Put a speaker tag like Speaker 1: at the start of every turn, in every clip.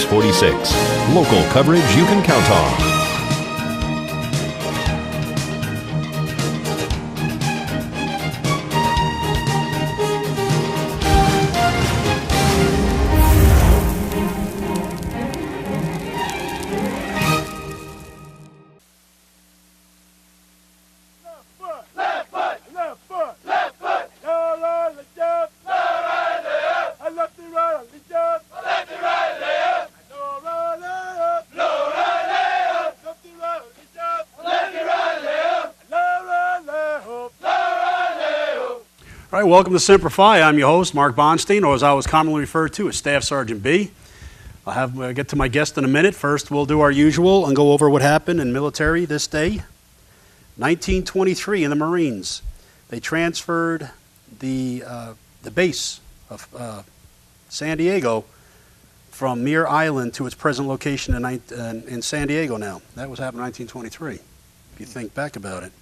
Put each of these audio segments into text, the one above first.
Speaker 1: News 46. Local coverage you can count on.
Speaker 2: All right, welcome to Semper Fi. I'm your host, Mark Bonstein, or as I was commonly referred to as Staff Sergeant B. I'll get to my guest in a minute. First, we'll do our usual and go over what happened in military this day. 1923 in the Marines. They transferred the base of San Diego from Mere Island to its present location in San Diego now. That was happened in 1923, if you think back about it.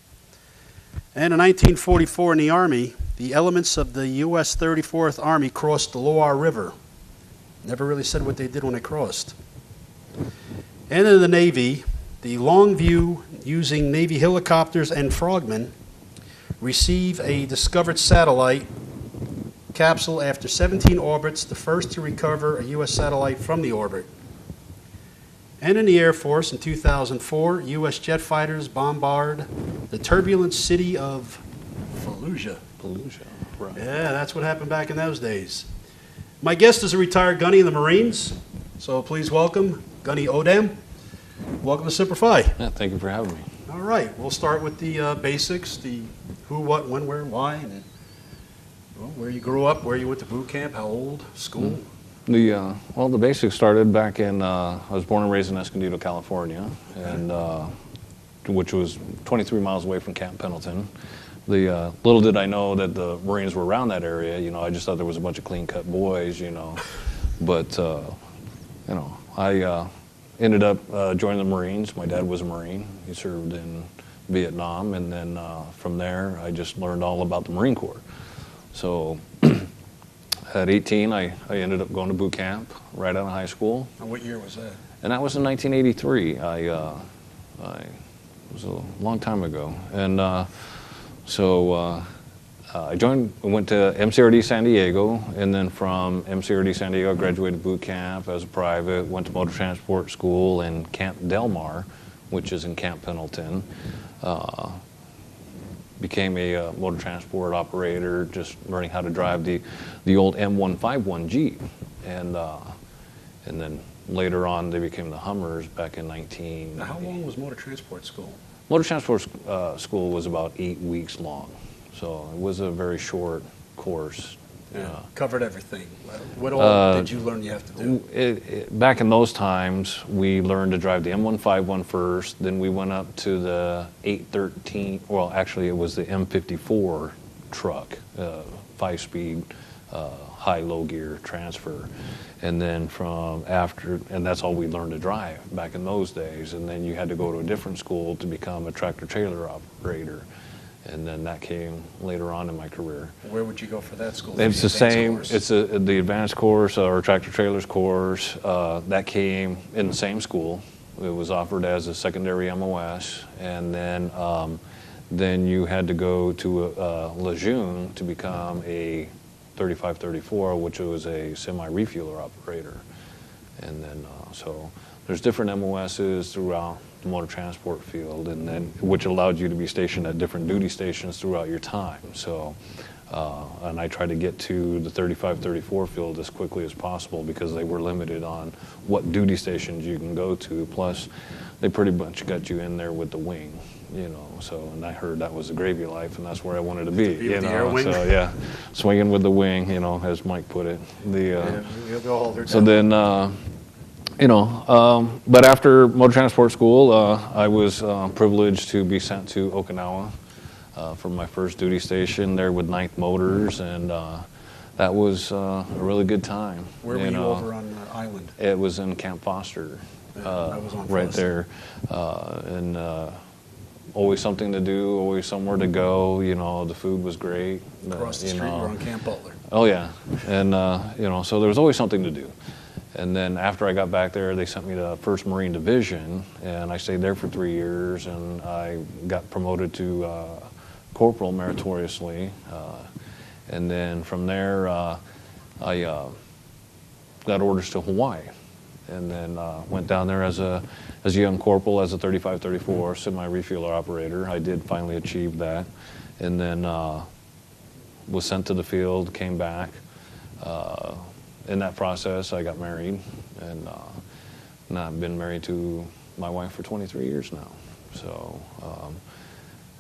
Speaker 2: And in 1944 in the Army, the elements of the U.S. 34th Army crossed the Loire River. Never really said what they did when they crossed. And in the Navy, the Longview, using Navy helicopters and frogmen, receive a discovered satellite capsule after 17 orbits, the first to recover a U.S. satellite from the orbit. And in the Air Force in 2004, U.S. jet fighters bombard the turbulent city of Fallujah.
Speaker 3: Right.
Speaker 2: Yeah, that's what happened back in those days. My guest is a retired Gunny in the Marines, so please welcome Gunny Odam. Welcome to Semper Fi.
Speaker 3: Yeah, thank you for having me.
Speaker 2: All right, we'll start with the basics, the who, what, when, where, why, and where you grew up, where you went to boot camp, how old, school.
Speaker 3: The basics started back in, I was born and raised in Escondido, California, and which was 23 miles away from Camp Pendleton. Little did I know that the Marines were around that area. I just thought there was a bunch of clean-cut boys, But, I ended up joining the Marines. My dad was a Marine. He served in Vietnam, and then from there, I just learned all about the Marine Corps. So at 18, I ended up going to boot camp right out of high school.
Speaker 2: And what year was that?
Speaker 3: And that was in 1983. It was a long time ago. And So I went to MCRD San Diego, and then from MCRD San Diego, I graduated boot camp as a private, went to motor transport school in Camp Del Mar, which is in Camp Pendleton. Became a motor transport operator, just learning how to drive the old M151 Jeep. And then later on, they became the Hummers back in 19...
Speaker 2: Now, how long was motor transport school?
Speaker 3: Motor transport school was about 8 weeks long, so it was a very short course.
Speaker 2: Yeah, covered everything. What all did you learn you have to do?
Speaker 3: Back in those times, we learned to drive the M151 first, then we went up to the 813, well actually it was the M54 truck, 5-speed, high-low gear transfer. And then and that's all we learned to drive back in those days. And then you had to go to a different school to become a tractor-trailer operator. And then that came later on in my career.
Speaker 2: Where would you go for that school?
Speaker 3: It's the same. Course? It's the advanced course or tractor-trailers course. That came in the same school. It was offered as a secondary MOS. And then you had to go to Lejeune to become a 3534, which was a semi-refueler operator. And then, so there's different MOSs throughout the motor transport field, and then which allowed you to be stationed at different duty stations throughout your time. So, and I tried to get to the 3534 field as quickly as possible because they were limited on what duty stations you can go to. Plus, they pretty much got you in there with the wing. So, and I heard that was the gravy life, and that's where I wanted to be, so yeah, swinging with the wing, as Mike put it. So then, but after motor transport school, I was privileged to be sent to Okinawa for my first duty station there with 9th Motors, and that was a really good time.
Speaker 2: Where were you over on the island?
Speaker 3: It was in Camp Foster,
Speaker 2: I was on
Speaker 3: right
Speaker 2: Foster.
Speaker 3: there, and always something to do, always somewhere to go. The food was great.
Speaker 2: Across the street, we're on Camp Butler.
Speaker 3: Oh yeah, and so there was always something to do. And then after I got back there, they sent me to 1st Marine Division, and I stayed there for 3 years, and I got promoted to corporal meritoriously. And then from there, I got orders to Hawaii, and then went down there as a young corporal, as a 35-34 semi-refueler operator. I did finally achieve that, and then was sent to the field, came back. In that process, I got married, and I've been married to my wife for 23 years now. So,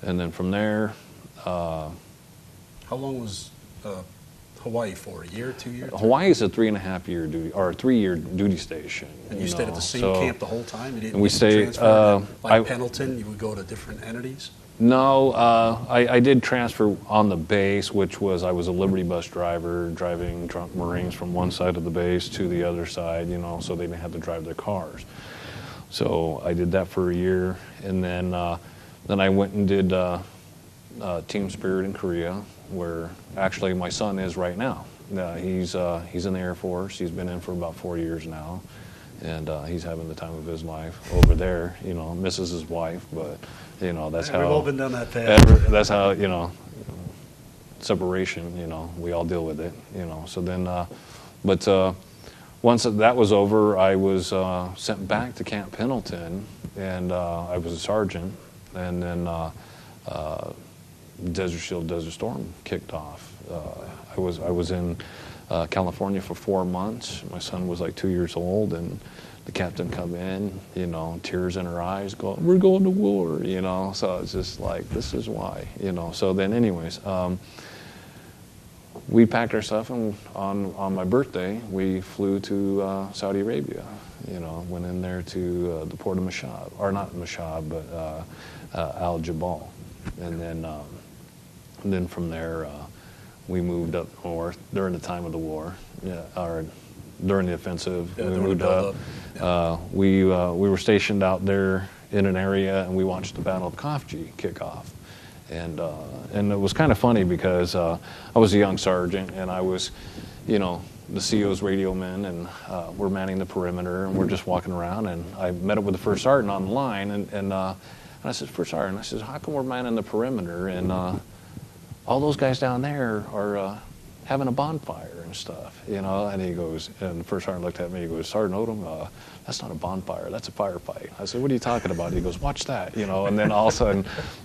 Speaker 3: and then from there.
Speaker 2: How long was Hawaii for? A year, 2 years?
Speaker 3: Hawaii is a 3.5-year duty, or a 3-year duty station.
Speaker 2: And you stayed at the same camp the whole time? You didn't
Speaker 3: and we stayed,
Speaker 2: transfer like Pendleton? You would go to different entities?
Speaker 3: No, I did transfer on the base, which was I was a Liberty bus driver driving drunk Marines from one side of the base to the other side, so they didn't have to drive their cars. So I did that for a year, and then I went and did Team Spirit in Korea, where actually my son is right now. He's in the Air Force. He's been in for about 4 years now, and he's having the time of his life over there. Misses his wife, but that's how
Speaker 2: we've all been down that path.
Speaker 3: That's how separation. We all deal with it. So then, but once that was over, I was sent back to Camp Pendleton, and I was a sergeant, and then Desert Shield, Desert Storm kicked off. I was in California for 4 months. My son was like 2 years old, and the captain come in, tears in her eyes, going, "We're going to war," So it's just like, this is why, So then, anyways, we packed our stuff, and on my birthday, we flew to Saudi Arabia. Went in there to the port of Mashhad, or not Mashhad, but Al Jabal, and then from there, we moved up north during the time of the war, or during the offensive.
Speaker 2: Yeah,
Speaker 3: we moved up. We were stationed out there in an area, and we watched the Battle of Khafji kick off. And it was kind of funny because I was a young sergeant, and I was, the CO's radio man, and we're manning the perimeter, and we're just walking around, and I met up with the first sergeant on the line, and I said, "First sergeant," I said, "how come we're manning the perimeter, and all those guys down there are having a bonfire and stuff, And he goes, and the first sergeant looked at me, he goes, "Sergeant Odam, that's not a bonfire, that's a firefight." I said, "What are you talking about?" He goes, "Watch that," And then all of a sudden,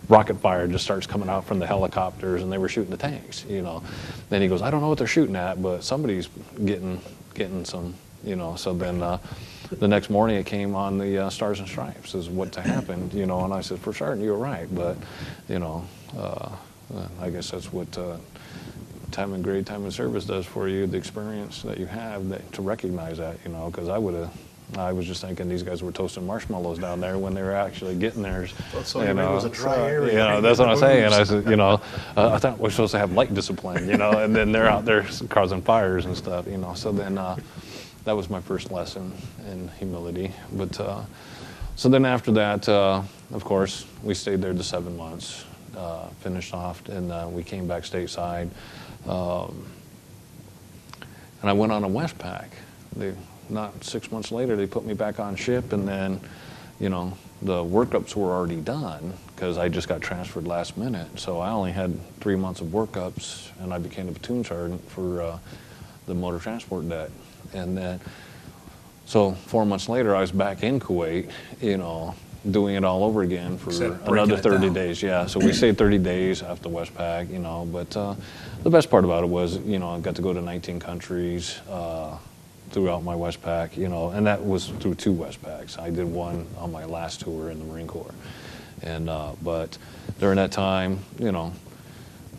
Speaker 3: rocket fire just starts coming out from the helicopters, and they were shooting the tanks, Then he goes, "I don't know what they're shooting at, but somebody's getting some, So then the next morning it came on the Stars and Stripes is what happened, And I said, "First sergeant, you were right, but, I guess that's what time and grade, time and service does for you, the experience that you have to recognize that, because I was just thinking these guys were toasting marshmallows down there when they were actually getting theirs.
Speaker 2: So it was a dry area.
Speaker 3: That's what I'm saying. I said, I thought we're supposed to have light discipline, and then they're out there causing fires and stuff, So then that was my first lesson in humility. But so then after that, of course, we stayed there the 7 months. Finished off, and we came back stateside, and I went on a Westpac. Not 6 months later, they put me back on ship, and then, the workups were already done because I just got transferred last minute. So I only had 3 months of workups, and I became a platoon sergeant for the motor transport deck. And then, so 4 months later, I was back in Kuwait, doing it all over again for another 30 days. Yeah, so we stayed 30 days after Westpac, but the best part about it was, I got to go to 19 countries throughout my Westpac, and that was through 2 Westpacs. I did one on my last tour in the Marine Corps. And, but during that time,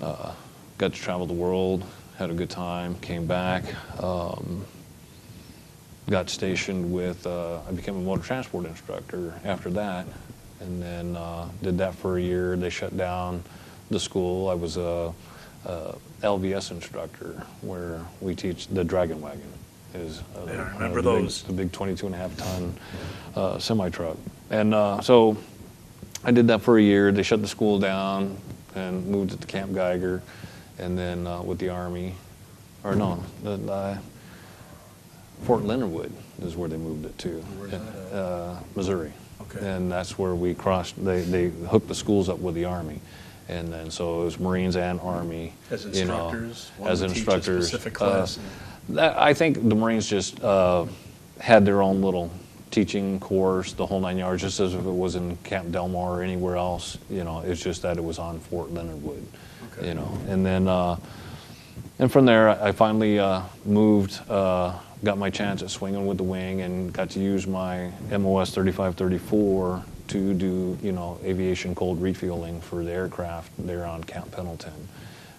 Speaker 3: got to travel the world, had a good time, came back, got stationed with, I became a motor transport instructor after that, and then did that for a year. They shut down the school. I was a LVS instructor, where we teach the Dragon Wagon. Is
Speaker 2: I remember those.
Speaker 3: The big 22.5-ton semi-truck. And so I did that for a year. They shut the school down and moved it to Camp Geiger, and then with the Army, or no, Fort Leonard Wood is where they moved it to.
Speaker 2: Where's that at?
Speaker 3: Missouri.
Speaker 2: Okay.
Speaker 3: And that's where we crossed. They hooked the schools up with the Army, and then so it was Marines and Army.
Speaker 2: As instructors,
Speaker 3: as instructors.
Speaker 2: Specific class.
Speaker 3: I think the Marines just had their own little teaching course, the whole 9 yards, just as if it was in Camp Delmar or anywhere else. It's just that it was on Fort Leonard Wood.
Speaker 2: Okay.
Speaker 3: And then and from there I finally moved. Got my chance at swinging with the wing and got to use my MOS 3534 to do, aviation cold refueling for the aircraft there on Camp Pendleton.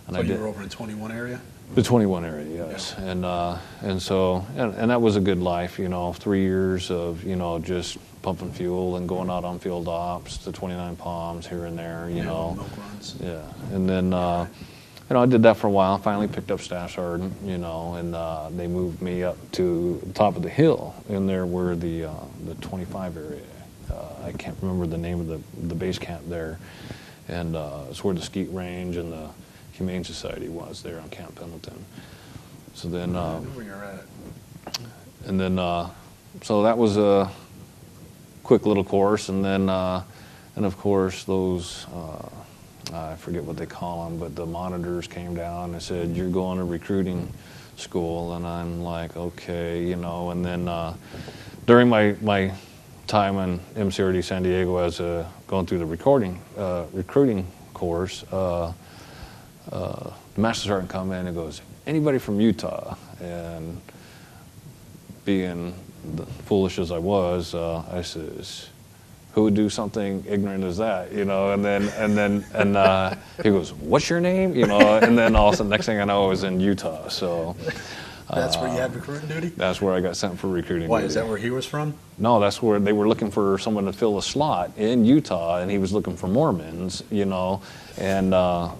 Speaker 3: And
Speaker 2: So you were over in 21 area?
Speaker 3: The 21 area, yes. Yeah. And so that was a good life, 3 years of, just pumping fuel and going out on field ops to 29 Palms here and there,
Speaker 2: Milk runs.
Speaker 3: Yeah. And then, I did that for a while. Finally picked up staff sergeant, and they moved me up to the top of the hill, and there were the 25 area. I can't remember the name of the base camp there, and it's where the skeet range and the Humane Society was there on Camp Pendleton. So then,
Speaker 2: I know where you're at.
Speaker 3: and then, so that was a quick little course, and then, and of course those. I forget what they call them, but the monitors came down and said, "You're going to recruiting school," and I'm like, "Okay," And then during my time in MCRD San Diego as going through the recruiting course, the master sergeant come in and goes, "Anybody from Utah?" And being foolish as I was, I says, "Who would do something ignorant as that?" And then he goes, "What's your name?" And then all of a sudden, next thing I know, I was in Utah. So
Speaker 2: That's where you had recruiting duty?
Speaker 3: that's where I got sent for recruiting.
Speaker 2: Why,
Speaker 3: duty.
Speaker 2: is that where he was from?
Speaker 3: No, that's where they were looking for someone to fill a slot in Utah, and he was looking for Mormons, and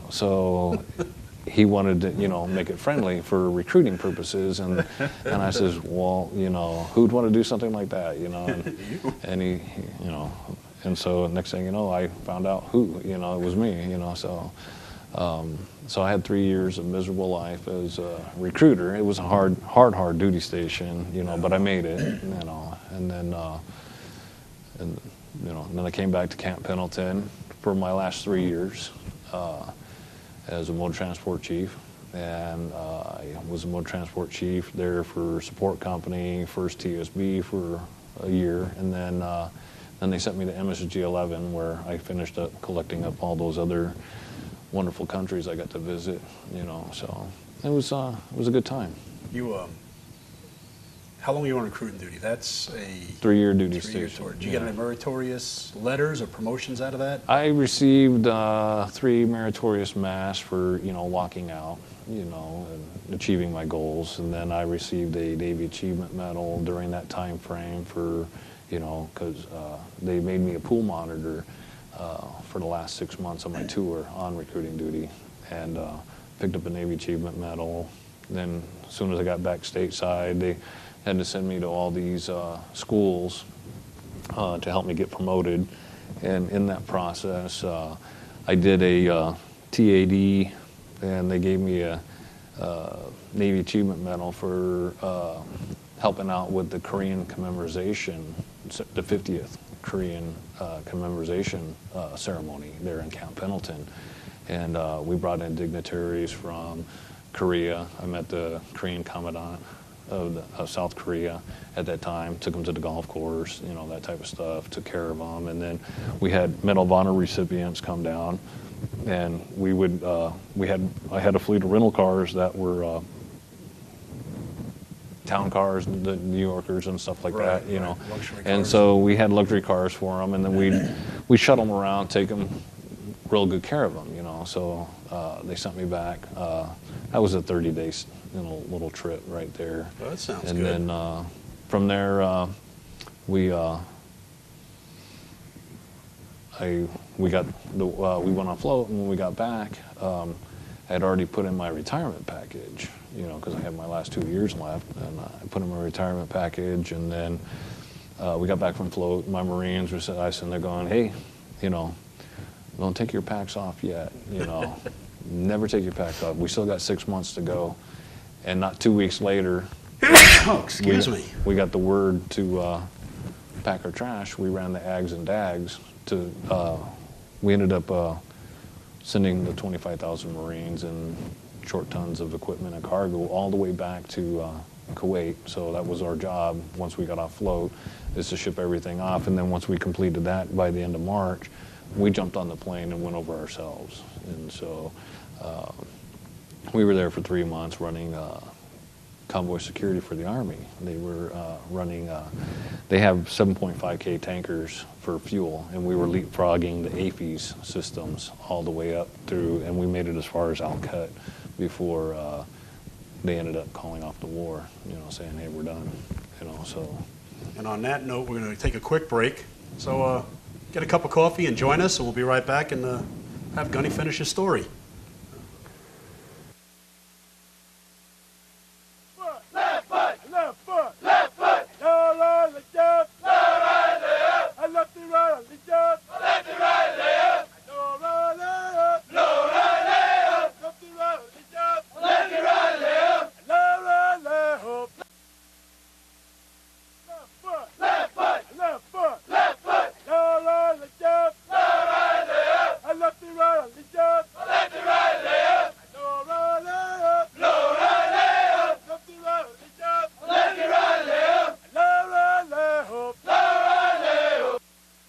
Speaker 3: so he wanted to, make it friendly for recruiting purposes, and I says, "Well, who'd want to do something like that, and he and so next thing you know, I found out who, it was me, so I had 3 years of miserable life as a recruiter. It was a hard duty station, but I made it, and then and then I came back to Camp Pendleton for my last 3 years. As a motor transport chief, and I was a motor transport chief there for support company, first TSB for a year, and then they sent me to MSG 11, where I finished up collecting up all those other wonderful countries I got to visit, so it was a good time.
Speaker 2: You, how long were you on recruiting duty? That's a
Speaker 3: 3-year duty
Speaker 2: 3-year
Speaker 3: station.
Speaker 2: tour. Did you get any meritorious letters or promotions out of that?
Speaker 3: I received 3 meritorious mass for, walking out, and achieving my goals. And then I received a Navy Achievement Medal during that time frame for, because they made me a pool monitor for the last 6 months of my tour on recruiting duty, and picked up a Navy Achievement Medal. Then as soon as I got back stateside, they had to send me to all these schools to help me get promoted. And in that process, I did a TAD, and they gave me a Navy Achievement Medal for helping out with the Korean commemorization, the 50th Korean commemorization ceremony there in Camp Pendleton. And we brought in dignitaries from Korea. I met the Korean commandant of South Korea at that time, took them to the golf course, that type of stuff, took care of them. And then we had Medal of Honor recipients come down, and I had a fleet of rental cars that were town cars, the New Yorkers and stuff like that,
Speaker 2: Luxury
Speaker 3: And
Speaker 2: cars.
Speaker 3: so we had luxury cars for them, and then we'd shuttle them around, take them real good care of them, So they sent me back. That was a 30-day little trip right there.
Speaker 2: Oh, that sounds
Speaker 3: and
Speaker 2: good.
Speaker 3: then from there, we went on float, and when we got back, I had already put in my retirement package, because I had my last 2 years left, and I put in my retirement package, and then we got back from float. My Marines were sitting there going, "Hey, don't take your packs off yet, Never take your packs off. We still got 6 months to go." And not 2 weeks later,
Speaker 2: Oh, excuse me.
Speaker 3: We got the word to pack our trash. We ran the Ags and Dags to. We ended up sending the 25,000 Marines and short tons of equipment and cargo all the way back to Kuwait. So that was our job once we got off float, is to ship everything off. And then once we completed that by the end of March, we jumped on the plane and went over ourselves. And so we were there for 3 months running convoy security for the Army. They were running, they have 7.5K tankers for fuel, and we were leapfrogging the AFIS systems all the way up through, and we made it as far as Al-Qut before they ended up calling off the war, saying, hey, we're done, so.
Speaker 2: And on that note, we're going to take a quick break. So get a cup of coffee and join us, and we'll be right back and have Gunny finish his story.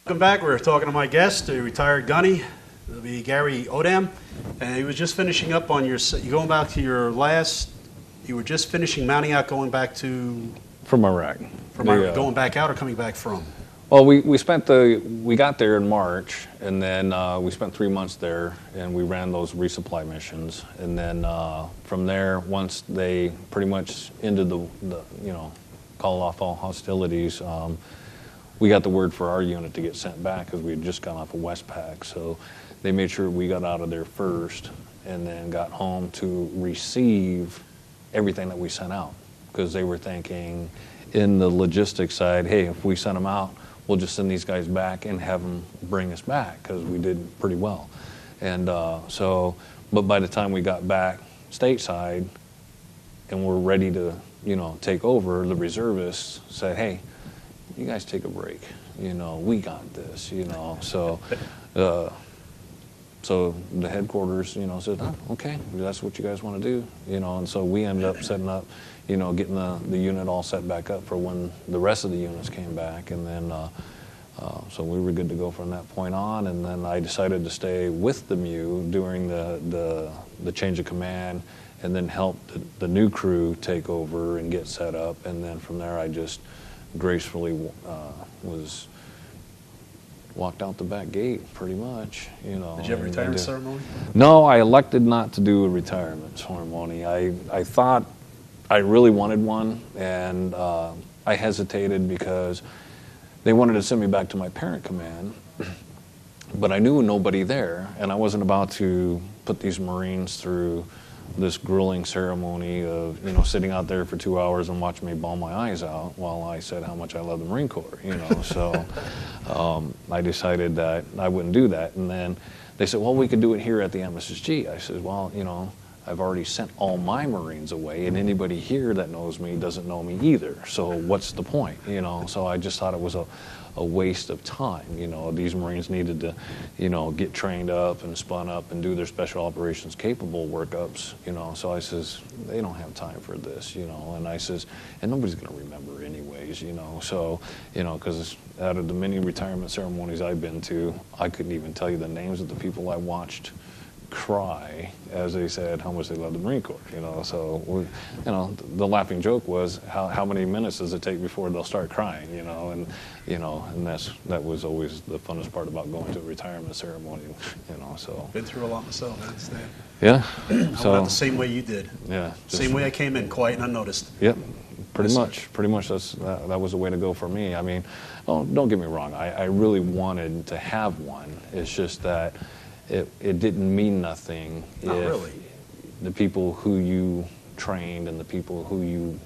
Speaker 2: Welcome back. We're talking to my guest, the retired Gunny, it'll be Gary Odam, and he was just finishing up on your. You going back to your last. You were just finishing mounting out, going back to.
Speaker 3: From Iraq.
Speaker 2: From Iraq, going back out or coming back from?
Speaker 3: Well, we got there in March, and then we spent 3 months there, and we ran those resupply missions, and then from there, once they pretty much ended the called off all hostilities. We got the word for our unit to get sent back because we had just gone off of Westpac. So they made sure we got out of there first and then got home to receive everything that we sent out, because they were thinking in the logistics side, hey, if we send them out, we'll just send these guys back and have them bring us back, because we did pretty well. And but by the time we got back stateside and we're ready to, take over, the reservists said, hey, you guys take a break, we got this, so so the headquarters, said, oh, okay, that's what you guys want to do, and so we ended up setting up, getting the unit all set back up for when the rest of the units came back, and then so we were good to go from that point on, and then I decided to stay with the MU during the change of command, and then help the new crew take over and get set up, and then from there I just gracefully was walked out the back gate, pretty much.
Speaker 2: Did you have a retirement ceremony?
Speaker 3: No, I elected not to do a retirement ceremony. I thought I really wanted one, and I hesitated because they wanted to send me back to my parent command, but I knew nobody there, and I wasn't about to put these Marines through this grueling ceremony of, sitting out there for 2 hours and watching me bawl my eyes out while I said how much I love the Marine Corps, So I decided that I wouldn't do that. And then they said, well, we could do it here at the MSSG. I said, well, I've already sent all my Marines away, and anybody here that knows me doesn't know me either. So what's the point, So I just thought it was a waste of time. These Marines needed to, get trained up and spun up and do their special operations capable workups, So I says, they don't have time for this, and I says, and nobody's going to remember anyways, So, because out of the many retirement ceremonies I've been to, I couldn't even tell you the names of the people I watched cry as they said how much they love the Marine Corps, So, the laughing joke was how many minutes does it take before they'll start crying, and that was always the funnest part about going to a retirement ceremony, So.
Speaker 2: Been through a lot myself, I understand.
Speaker 3: Yeah.
Speaker 2: I went out the same way you did.
Speaker 3: Yeah.
Speaker 2: Same way I came in, quiet and unnoticed.
Speaker 3: Yep. Pretty much that was the way to go for me. I mean, don't get me wrong. I really wanted to have one. It's just that it didn't mean nothing if
Speaker 2: really.
Speaker 3: The people who you trained and the people who you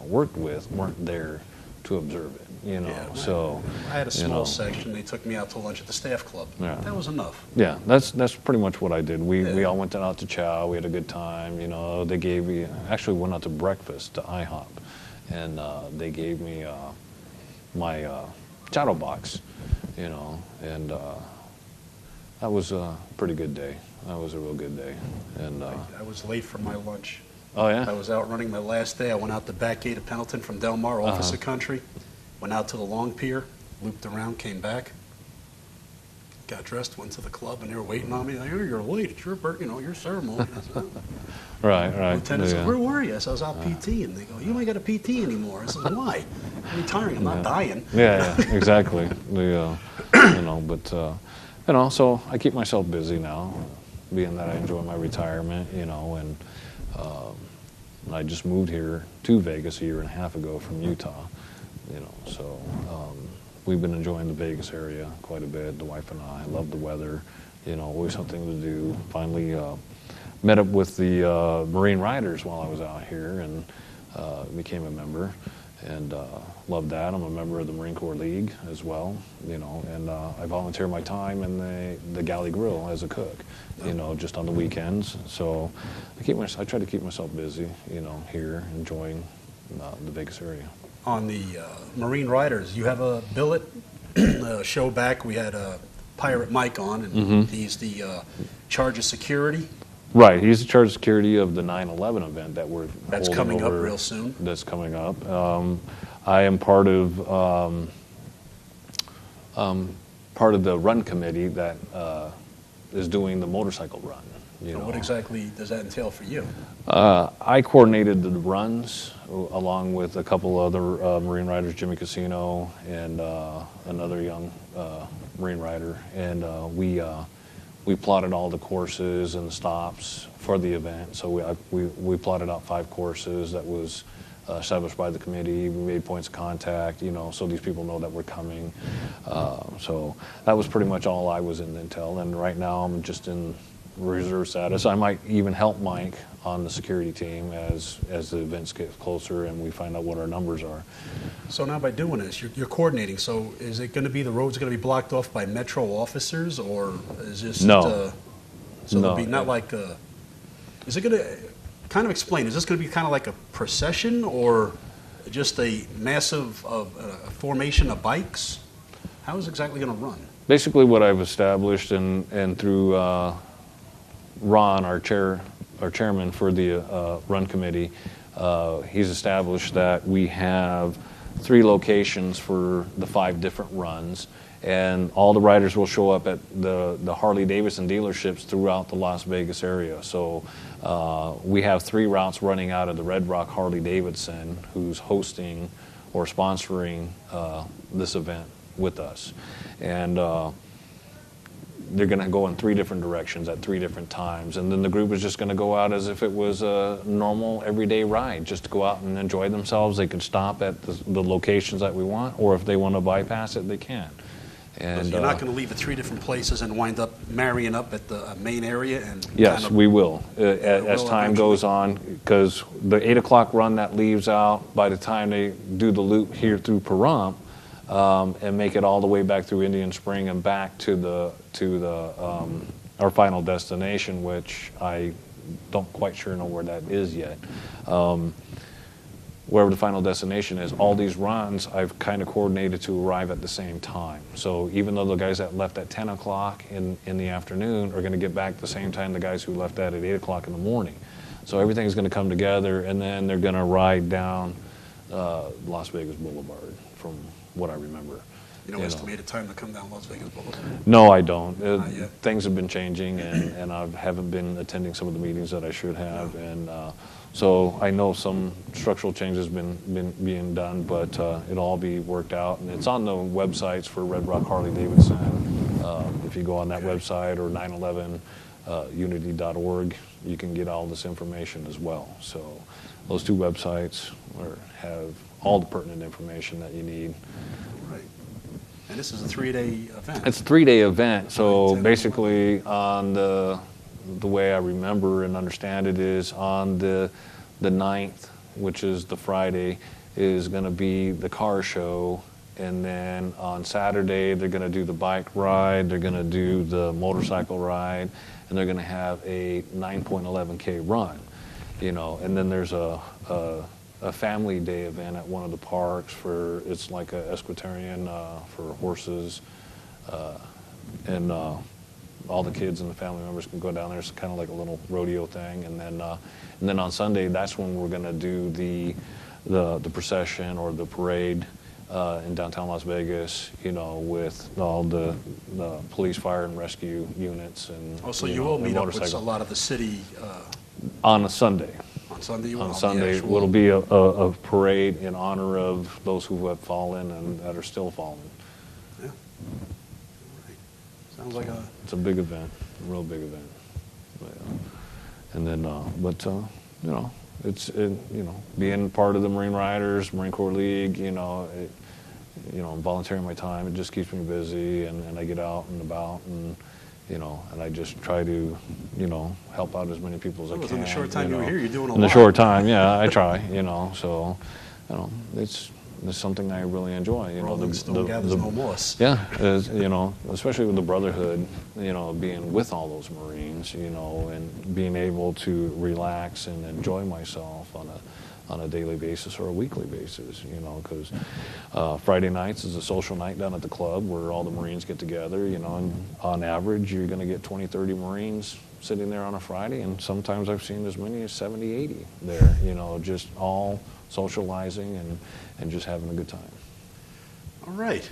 Speaker 3: worked with weren't there to observe it,
Speaker 2: Yeah,
Speaker 3: So
Speaker 2: I had a small section. They took me out to lunch at the staff club.
Speaker 3: Yeah.
Speaker 2: That was enough.
Speaker 3: Yeah, that's pretty much what I did. We all went out to chow. We had a good time. They gave me, actually went out to breakfast to IHOP. and they gave me my shadow box, you know, and that was a pretty good day. That was a real good day. And
Speaker 2: I was late for my lunch.
Speaker 3: oh yeah,
Speaker 2: I was out running my last day. I went out the back gate of Pendleton from Del Mar, Officer Country, went out to the Long Pier, looped around, came back, got dressed, went to the club, and they were waiting on me. Like, oh, you're late. It's your, your ceremony. I said, "Oh."
Speaker 3: right.
Speaker 2: Lieutenant said,
Speaker 3: Yeah.
Speaker 2: where were you? I said, I was out PT. And they go, you ain't got a PT anymore. I said, why? I'm retiring. I'm not dying.
Speaker 3: Yeah, exactly. The you know, but you know, so I keep myself busy now, being that I enjoy my retirement, you know, and I just moved here to Vegas a year and a half ago from Utah, you know, so we've been enjoying the Vegas area quite a bit, the wife and I. Love the weather, you know, always something to do. Finally met up with the Marine Riders while I was out here and became a member, and loved that. I'm a member of the Marine Corps League as well, you know, and I volunteer my time in the Galley Grill as a cook, you know, just on the weekends. So I try to keep myself busy, you know, here, enjoying the Vegas area.
Speaker 2: On the Marine Riders, you have a billet show back. We had Pirate Mike on, and he's the charge of security.
Speaker 3: Right, he's in charge of security of the 9/11 event that we're
Speaker 2: That's
Speaker 3: holding
Speaker 2: coming up
Speaker 3: over-
Speaker 2: real soon.
Speaker 3: That's coming up. I am part of the run committee that is doing the motorcycle run. You
Speaker 2: So
Speaker 3: know.
Speaker 2: what exactly does that entail for you?
Speaker 3: I coordinated the runs along with a couple other Marine riders, Jimmy Casino and another young Marine rider, and we plotted all the courses and the stops for the event. So we plotted out 5 courses that was established by the committee. We made points of contact, you know, so these people know that we're coming. So that was pretty much all I was in Intel. And right now I'm just in reserve status. I might even help Mike on the security team as the events get closer and we find out what our numbers are.
Speaker 2: So now by doing this, you're coordinating. So is it going to be the roads going to be blocked off by Metro officers, or is this
Speaker 3: No.
Speaker 2: So
Speaker 3: No.
Speaker 2: it'll be not like is it going to kind of explain? Is this going to be kind of like a procession or just a massive formation of bikes? How is it exactly going to run?
Speaker 3: Basically what I've established and through Ron, our chairman for the run committee, he's established that we have 3 locations for the 5 different runs, and all the riders will show up at the Harley-Davidson dealerships throughout the Las Vegas area. So we have 3 routes running out of the Red Rock Harley-Davidson, who's hosting or sponsoring this event with us. And they're going to go in 3 different directions at 3 different times, and then the group is just going to go out as if it was a normal everyday ride, just to go out and enjoy themselves. They could stop at the locations that we want, or if they want to bypass it, they can. And
Speaker 2: So you're not going to leave at 3 different places and wind up marrying up at the main area and
Speaker 3: yes,
Speaker 2: kind of,
Speaker 3: we will as
Speaker 2: will
Speaker 3: time
Speaker 2: eventually.
Speaker 3: goes on, because the 8 o'clock run that leaves out by the time they do the loop here through Pahrump, and make it all the way back through Indian Spring and back to our final destination, which I don't quite sure know where that is yet. Wherever the final destination is, all these runs I've kind of coordinated to arrive at the same time. So even though the guys that left at 10 o'clock in the afternoon are going to get back the same time the guys who left at 8 o'clock in the morning. So everything's going to come together, and then they're going to ride down Las Vegas Boulevard, from what I remember.
Speaker 2: you know, estimated time to come down Las Vegas Boulevard.
Speaker 3: No, I don't.
Speaker 2: Not yet.
Speaker 3: Things have been changing, and I haven't been attending some of the meetings that I should have. And so I know some structural changes been being done, but it'll all be worked out. And it's on the websites for Red Rock Harley-Davidson. If you go on that website or 911unity.org, you can get all this information as well. So those 2 websites have all the pertinent information that you need.
Speaker 2: Right. And this is a 3-day event.
Speaker 3: It's a 3-day event, so
Speaker 2: Right.
Speaker 3: basically on the way I remember and understand it is on the 9th, which is the Friday, is going to be the car show, and then on Saturday they're going to do the bike ride, they're going to do the motorcycle ride, and they're going to have a 9.11K run, you know, and then there's a a family day event at one of the parks it's like a equestrian for horses, and all the kids and the family members can go down there. It's kind of like a little rodeo thing, and then on Sunday, that's when we're going to do the procession or the parade in downtown Las Vegas, with all the police, fire, and rescue units. And
Speaker 2: also, you will meet up with a lot of the city
Speaker 3: on a Sunday.
Speaker 2: On Sunday, you will.
Speaker 3: On Sunday, it'll be a parade in honor of those who have fallen and that are still falling.
Speaker 2: Yeah. Sounds like
Speaker 3: it's a big event, a real big event. And then, it's being part of the Marine Riders, Marine Corps League. Volunteering my time. It just keeps me busy, and I get out and about, and and I just try to help out as many people as I can.
Speaker 2: In the short time you were here, you're doing a lot.
Speaker 3: In the short time, yeah, I try. So it's something I really enjoy.
Speaker 2: Rolling stone gathers no moss.
Speaker 3: Yeah, especially with the brotherhood, being with all those Marines, and being able to relax and enjoy myself on a daily basis or a weekly basis, because Friday nights is a social night down at the club where all the Marines get together, and on average you're going to get 20, 30 Marines sitting there on a Friday, and sometimes I've seen as many as 70, 80 there, just all socializing and just having a good time.
Speaker 2: All right.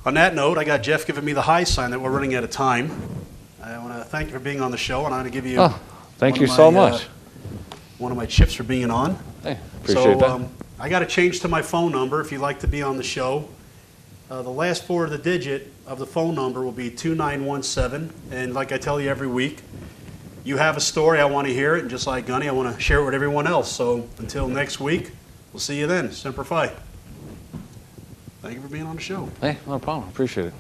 Speaker 2: On that note, I got Jeff giving me the high sign that we're running out of time. I want to thank you for being on the show, and I'm going to give you
Speaker 3: thank you so much.
Speaker 2: One of my chips for being on.
Speaker 3: Hey, appreciate that.
Speaker 2: I got to change to my phone number if you'd like to be on the show. The last 4 of the digit of the phone number will be 2917. And like I tell you every week, you have a story, I want to hear it. And just like Gunny, I want to share it with everyone else. So until next week, we'll see you then. Semper Fi. Thank you for being on the show.
Speaker 3: Hey, no problem. Appreciate it.